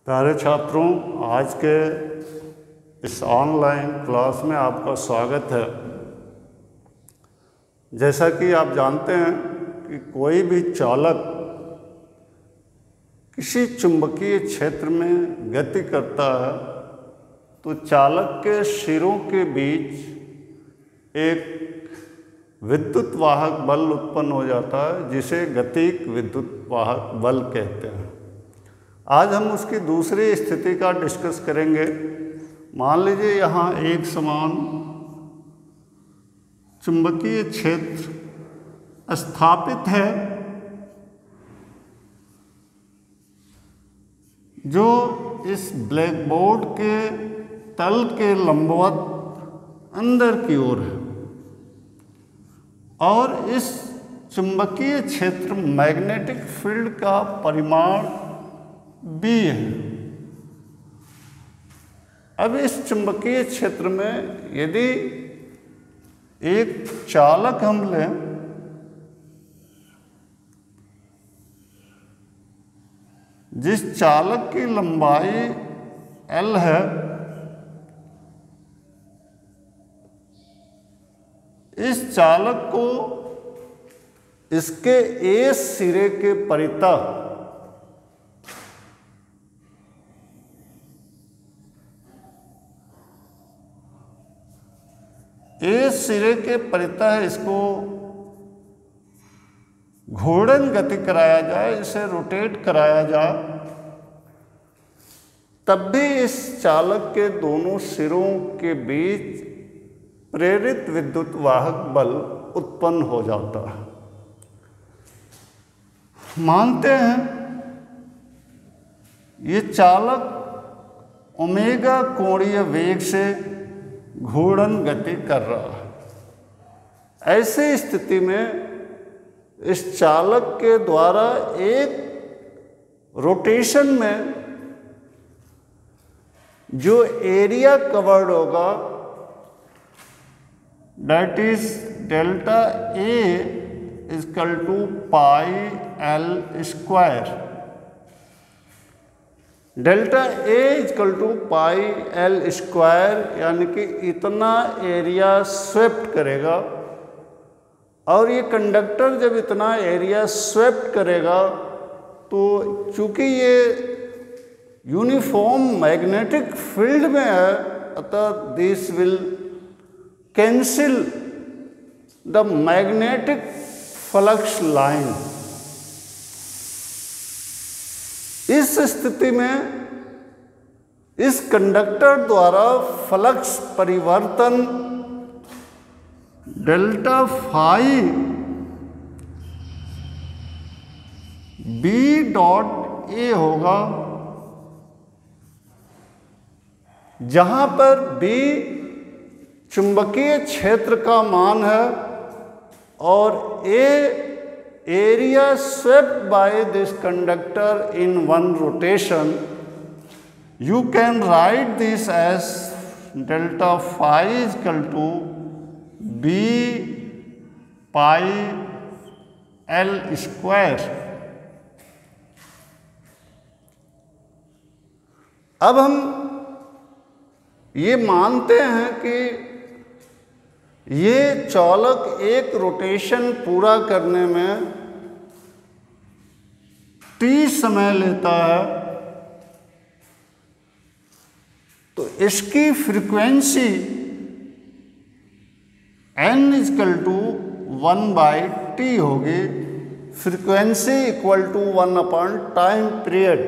प्यारे छात्रों, आज के इस ऑनलाइन क्लास में आपका स्वागत है। जैसा कि आप जानते हैं कि कोई भी चालक किसी चुंबकीय क्षेत्र में गति करता है तो चालक के सिरों के बीच एक विद्युत वाहक बल उत्पन्न हो जाता है, जिसे गतिक विद्युत वाहक बल कहते हैं। आज हम उसकी दूसरी स्थिति का डिस्कस करेंगे। मान लीजिए यहाँ एक समान चुंबकीय क्षेत्र स्थापित है जो इस ब्लैक बोर्ड के तल के लंबवत अंदर की ओर है, और इस चुंबकीय क्षेत्र मैग्नेटिक फील्ड का परिमाण B है। अब इस चुंबकीय क्षेत्र में यदि एक चालक हम लें, जिस चालक की लंबाई L है, इस चालक को इसके A सिरे के परितः A सिरे के परितः इसको घूर्णन गति कराया जाए, इसे रोटेट कराया जाए, तब भी इस चालक के दोनों सिरों के बीच प्रेरित विद्युत वाहक बल उत्पन्न हो जाता है। मानते हैं ये चालक ओमेगा कोणीय वेग से घूर्णन गति कर रहा है। ऐसी स्थिति में इस चालक के द्वारा एक रोटेशन में जो एरिया कवर्ड होगा, that is delta A equal to pi L square. Delta A equal to pi L square, यानी कि इतना एरिया स्वेप्ट करेगा। और ये कंडक्टर जब इतना एरिया स्वेप्ट करेगा तो चूंकि ये यूनिफॉर्म मैग्नेटिक फील्ड में है, अतः this will cancel the magnetic flux line. इस स्थिति में इस कंडक्टर द्वारा फ्लक्स परिवर्तन delta phi B dot A होगा, जहां पर B चुंबकीय क्षेत्र का मान है और A area swept by this conductor in one rotation. You can write this as delta phi is equal to B pi L square. अब हम ये मानते हैं कि ये चालक एक रोटेशन पूरा करने में T समय लेता है, तो इसकी frequency N equal to 1/T होगी। Frequency equal to 1 time period.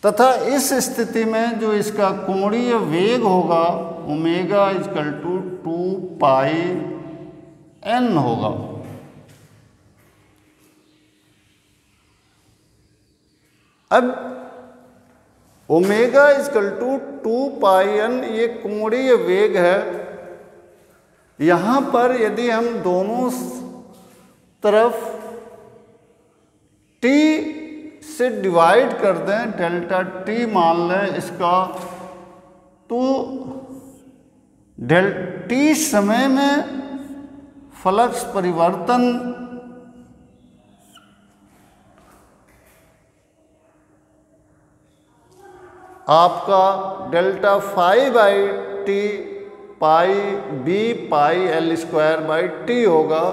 तथा इस स्थिति में जो इसका कोणीय वेग होगा, omega equal to 2 pi N होगा। अब omega equal to 2 pi N ये कोणीय वेग है। यहाँ पर यदि हम दोनों तरफ T से डिवाइड कर दें, डेल्टा T मान लें इसका, तो T समय में फ्लक्स परिवर्तन आपका delta phi by T pi B pi L square by T होगा।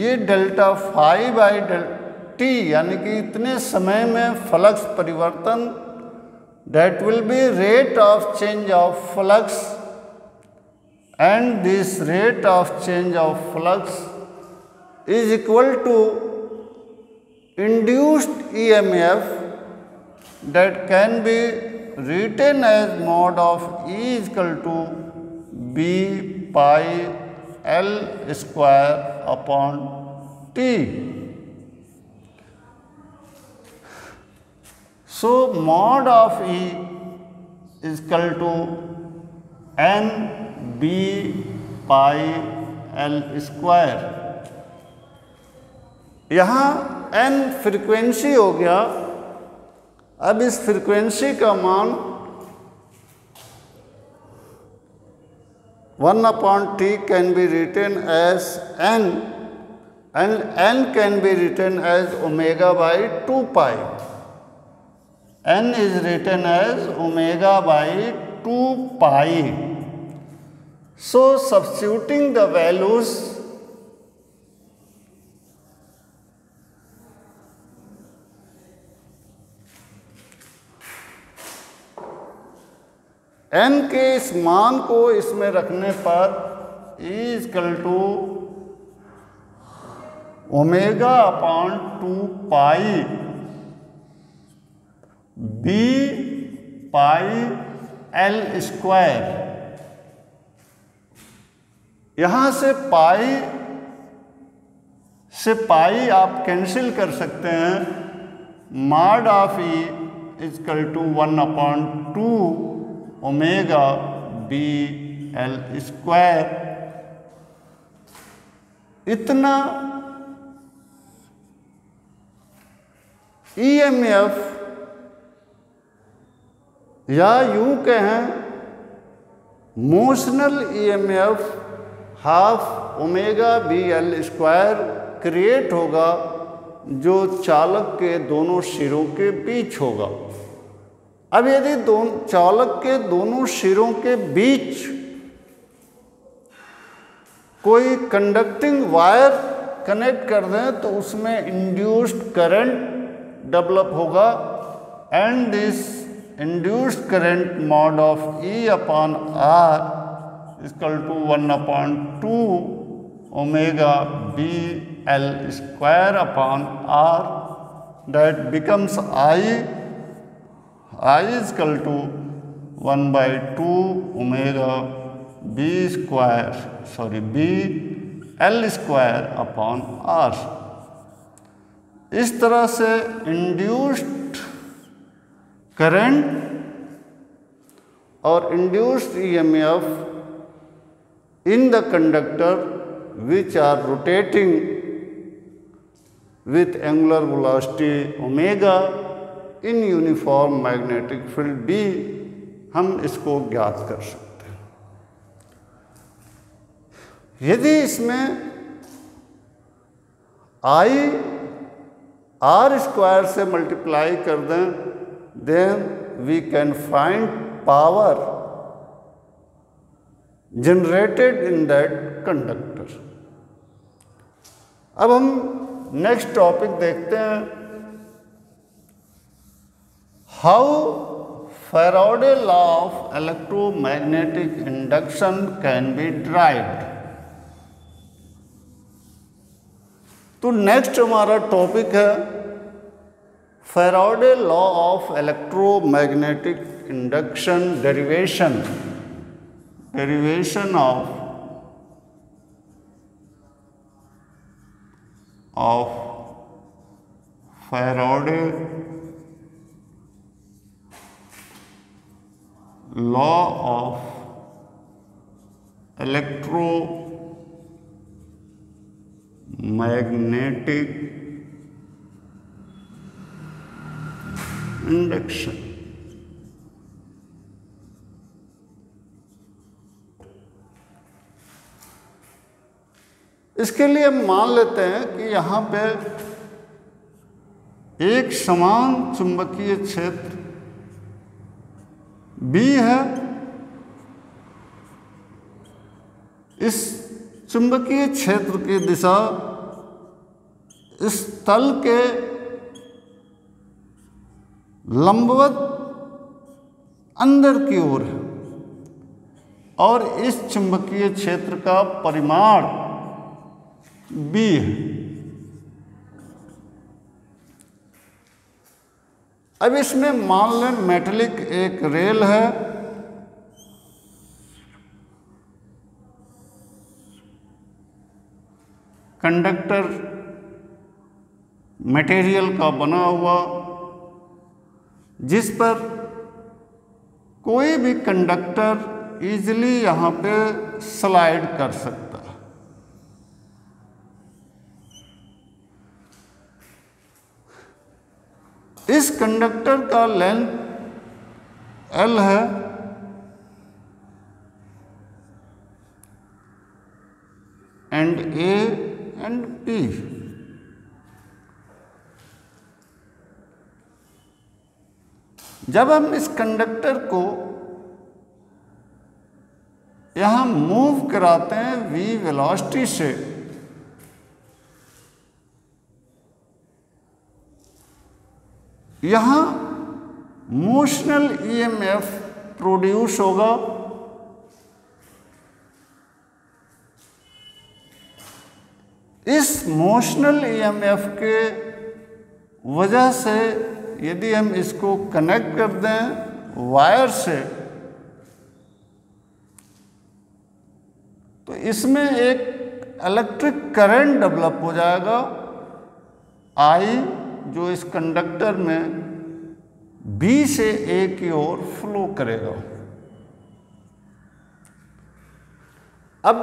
ये डेल्टा फाई बाई टी यानी कि इतने समय में फ्लक्स परिवर्तन, that will be rate of change of flux, and this rate of change of flux is equal to induced EMF that can be written as mod of E is equal to B pi L square upon T. So mod of E is equal to N B pi L square। यहाँ N frequency हो गया। अब इस frequency का मान 1/T can be written as N, and N can be written as omega by 2 pi। N is written as omega by 2 pi. So substituting the values, n के इस मान को इसमें रखने पर E is equal to omega upon 2 pi B pi L square. यहाँ से pi आप कैंसिल कर सकते हैं। Mod of E is equal to 1/2 omega B L square. इतना EMF, या यूं कहें motional EMF half omega B L square create होगा, जो चालक के दोनों सिरों के बीच होगा। अब यदि चालक के दोनों सिरों के बीच कोई कंडक्टिंग वायर कनेक्ट कर दें तो उसमें इंड्यूस्ड करंट डेवलप होगा, and this induced current mod of E upon R is equal to 1/2 omega B L square upon R, that becomes I is equal to 1/2 omega B L square upon R। इस तरह से induced current और induced EMF in the conductor which are rotating with angular velocity omega in uniform magnetic field B, हम इसको ज्ञात कर सकते हैं। यदि इसमें I R स्क्वायर से मल्टीप्लाई कर दें, then we can find power generated in that conductor। अब हम नेक्स्ट टॉपिक देखते हैं, how Faraday law of electromagnetic induction can be derived. तो नेक्स्ट हमारा टॉपिक है Faraday law of electromagnetic induction, derivation of Faraday law of electromagnetic induction. इसके लिए हम मान लेते हैं कि यहाँ पे एक समान चुंबकीय क्षेत्र बी है। इस चुंबकीय क्षेत्र की दिशा इस तल के लंबवत अंदर की ओर है और इस चुंबकीय क्षेत्र का परिमाण बी है। अब इसमें मान लें मेटलिक एक रेल है, कंडक्टर मटेरियल का बना हुआ, जिस पर कोई भी कंडक्टर इजीली यहाँ पे स्लाइड कर सकता है। इस कंडक्टर का लेंथ L है एंड A एंड P। जब हम इस कंडक्टर को यहां मूव कराते हैं v वेलोसिटी से, यहां मोशनल EMF प्रोड्यूस होगा। इस मोशनल EMF के वजह से यदि हम इसको कनेक्ट कर दें वायर से, तो इसमें एक इलेक्ट्रिक करंट डेवलप हो जाएगा I, जो इस कंडक्टर में B से A की ओर फ्लो करेगा। अब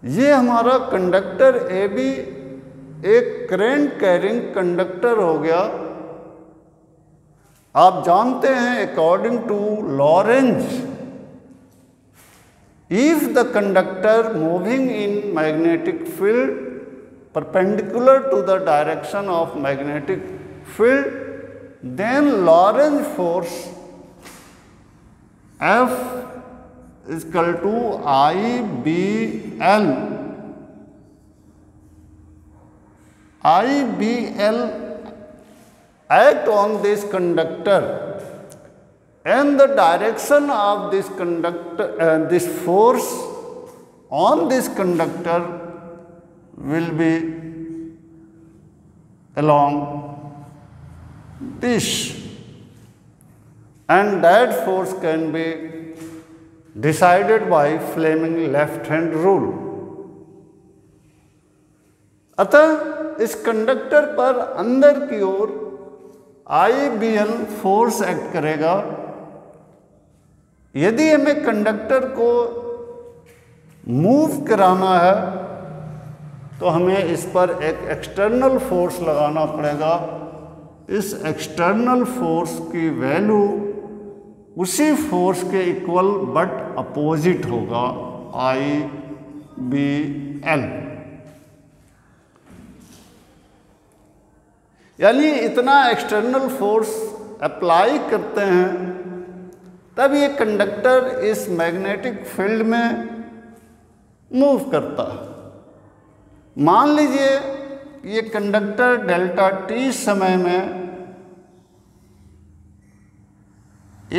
ये हमारा कंडक्टर AB एक करंट कैरिंग कंडक्टर हो गया। आप जानते हैं according to Lorentz, if the conductor moving in magnetic field perpendicular to the direction of magnetic field, then Lorentz force F is equal to IBL. IBL act on this conductor, and the direction of this conductor, this force on this conductor will be along this, and that force can be decided by Fleming left hand rule. अतः इस conductor पर अंदर की ओर IBL force act करेगा। यदि हमें conductor को move कराना है तो हमें इस पर एक एक्सटर्नल फोर्स लगाना पड़ेगा। इस एक्सटर्नल फोर्स की वैल्यू उसी फोर्स के इक्वल बट अपोजिट होगा, IBL। यानी इतना एक्सटर्नल फोर्स अप्लाई करते हैं तब ये कंडक्टर इस मैग्नेटिक फील्ड में मूव करता है। मान लीजिए ये कंडक्टर डेल्टा T समय में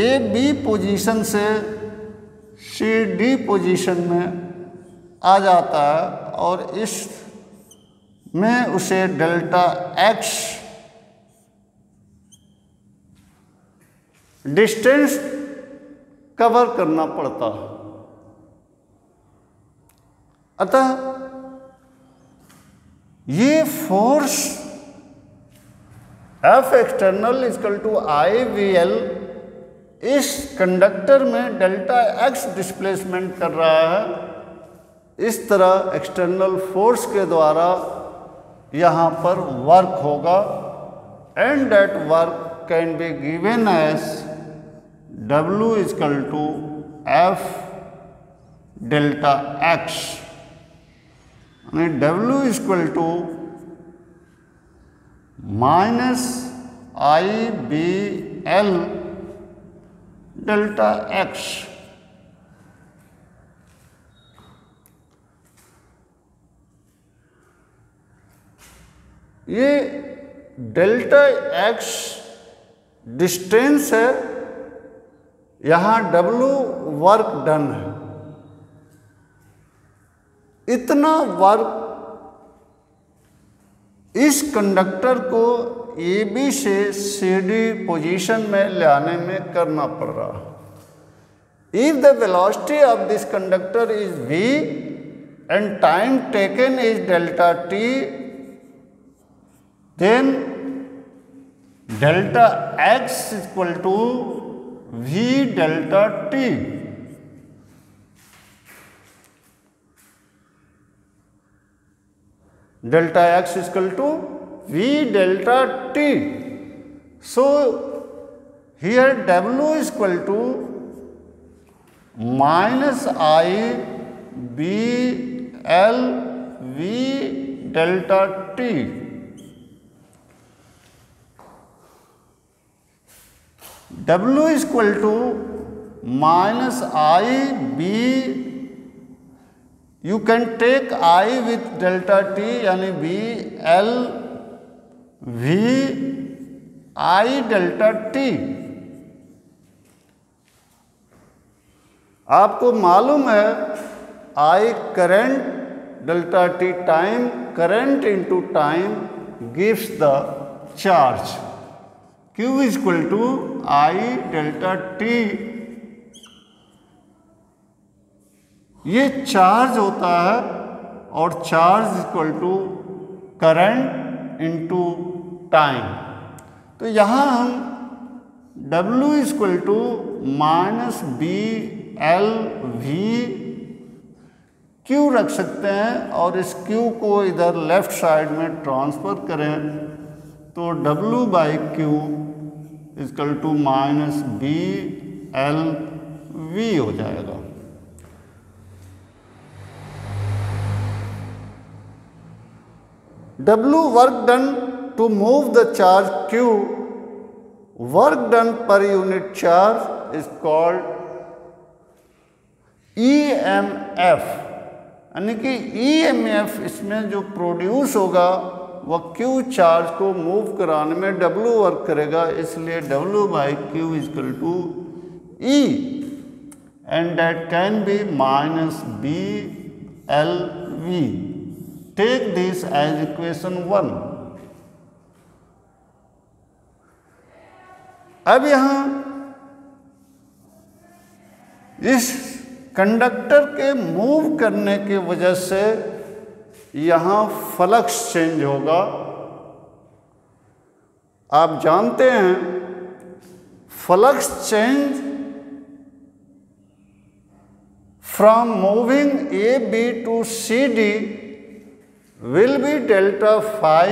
AB पोजीशन से CD पोजीशन में आ जाता है और इस में उसे डेल्टा X डिस्टेंस कवर करना पड़ता है। अतः ये force F external equal to IBL इस कंडक्टर में डेल्टा X डिस्प्लेसमेंट कर रहा है। इस तरह एक्सटर्नल फोर्स के द्वारा यहाँ पर वर्क होगा, and that work can be given as W equal to F delta X। W equal to minus IBL delta X. ये डेल्टा एक्स डिस्टेंस है, यहाँ W वर्क डन है। इतना वर्क इस कंडक्टर को AB से CD पोजीशन में ले आने में करना पड़ रहा है। If the velocity of this conductor is v and time taken is delta t, then delta x is equal to v delta t। delta x is equal to v delta t। So here w is equal to minus I b l v delta t। W is equal to minus I b, you can take I with delta t यानी b l v I delta t। आपको मालूम है I current, delta t time, current into time gives the charge. Q is equal to I delta t। ये charge होता है और charge equal to current into time. तो यहाँ हम W is equal to minus B L V Q रख सकते हैं और इस Q को इधर लेफ्ट साइड में ट्रांसफर करें तो W by Q equal to minus B L V हो जाएगा। W work done to move the charge Q, work done per unit charge is called EMF। यानी कि EMF इसमें जो प्रोड्यूस होगा वह Q चार्ज को मूव कराने में W वर्क करेगा, इसलिए W by Q is equal to E and that can be minus B L V. Take this as equation 1। अब यहां इस कंडक्टर के मूव करने की वजह से यहां फ्लक्स चेंज होगा। आप जानते हैं flux change from moving A B to C D will be delta phi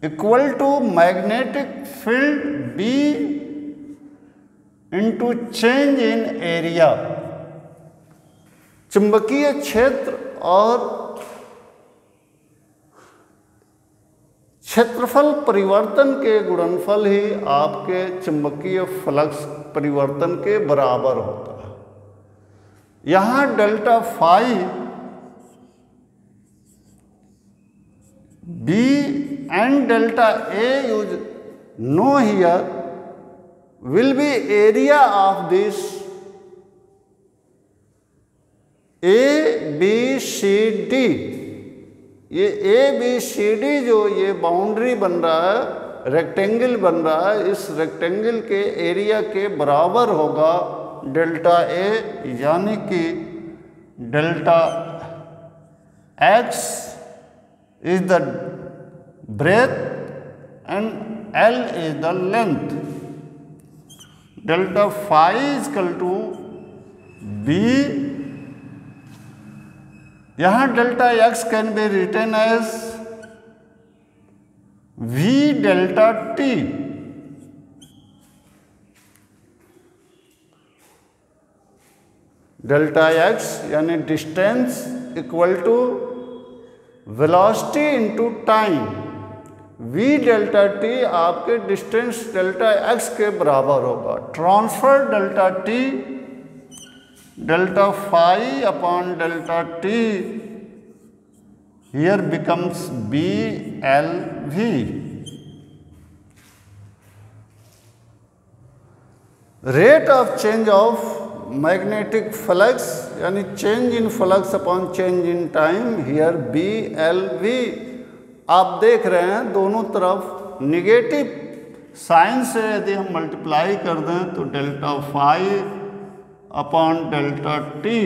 equal to magnetic field B into change in area। चुंबकीय क्षेत्र और क्षेत्रफल परिवर्तन के गुणनफल ही आपके चुंबकीय फ्लक्स परिवर्तन के बराबर होता है। यहाँ delta phi B and delta A use no here will be area of this A B C D. ये ए बी सी डी जो ये बाउंड्री बन रहा है, रेक्टेंगल बन रहा है, इस रेक्टेंगल के एरिया के बराबर होगा डेल्टा ए, यानी कि delta x is the breadth and L is the length. Delta phi is equal to B, यहां delta x can be written as v delta t. Delta x यानी distance equal to velocity into time. V delta t आपके distance delta x के बराबर होगा। Transfer delta t delta phi upon delta t here becomes B L v. Rate of change of magnetic flux यानी change in flux upon change in time here B L V. आप देख रहे हैं दोनों तरफ निगेटिव साइन से यदि हम मल्टीप्लाई कर दें तो delta phi upon delta T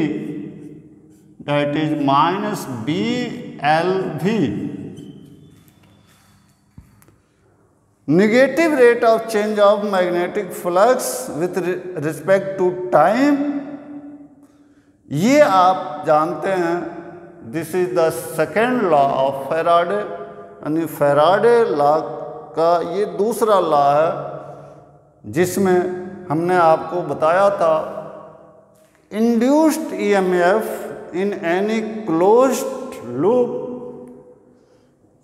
that is minus B L V. Negative rate of change of magnetic flux with respect to time, ये आप जानते हैं, this is the second law of Faraday, यानी फैराडे लॉ का ये दूसरा law है जिसमें हमने आपको बताया था induced EMF in any closed loop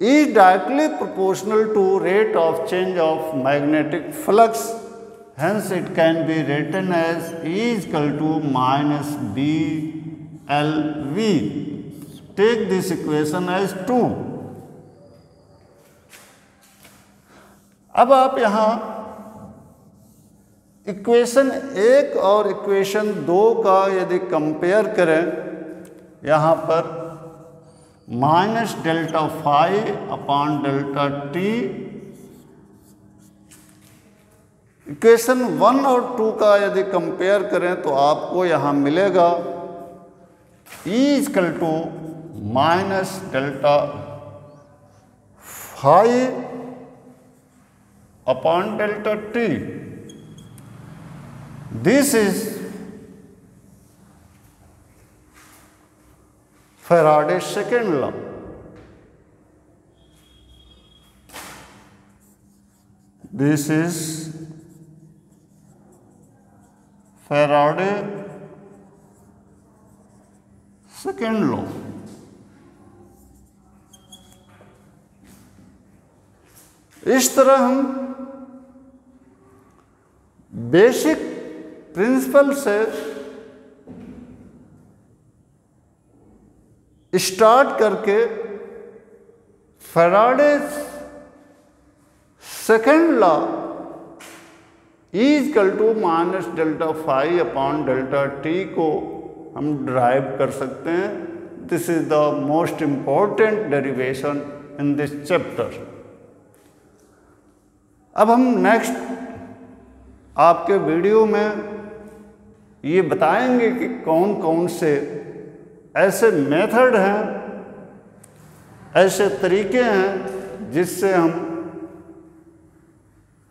is directly proportional to rate of change of magnetic flux. Hence it can be written as E is equal to minus B L V. Take this equation as 2. अब आप यहाँ equation 1 और equation 2 का यदि compare करें, यहाँ पर minus delta phi upon delta T, equation 1 और 2 का यदि कंपेयर करें तो आपको यहाँ मिलेगा E equal to minus delta phi upon delta T. This is Faraday's second law. This is Faraday's second law. इस तरह हम बेसिक प्रिंसिपल से स्टार्ट करके Faraday's second law E equal to minus delta phi upon delta T को हम derive कर सकते हैं। This is the most important derivation in this chapter. अब हम नेक्स्ट आपके वीडियो में ये बताएंगे कि कौन कौन से ऐसे मेथड हैं, ऐसे तरीके हैं जिससे हम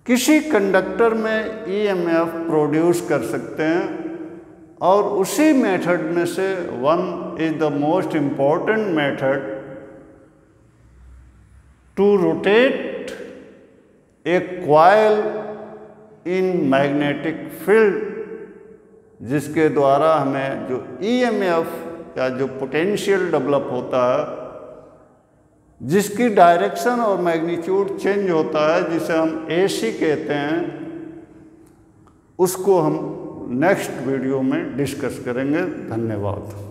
किसी कंडक्टर में ईएमएफ प्रोड्यूस कर सकते हैं। और उसी मेथड में से one is the most important method to rotate a coil in magnetic field, जिसके द्वारा हमें जो ईएमएफ या जो पोटेंशियल डेवलप होता है, जिसकी डायरेक्शन और मैग्नीट्यूड चेंज होता है, जिसे हम एसी कहते हैं, उसको हम नेक्स्ट वीडियो में डिस्कस करेंगे। धन्यवाद।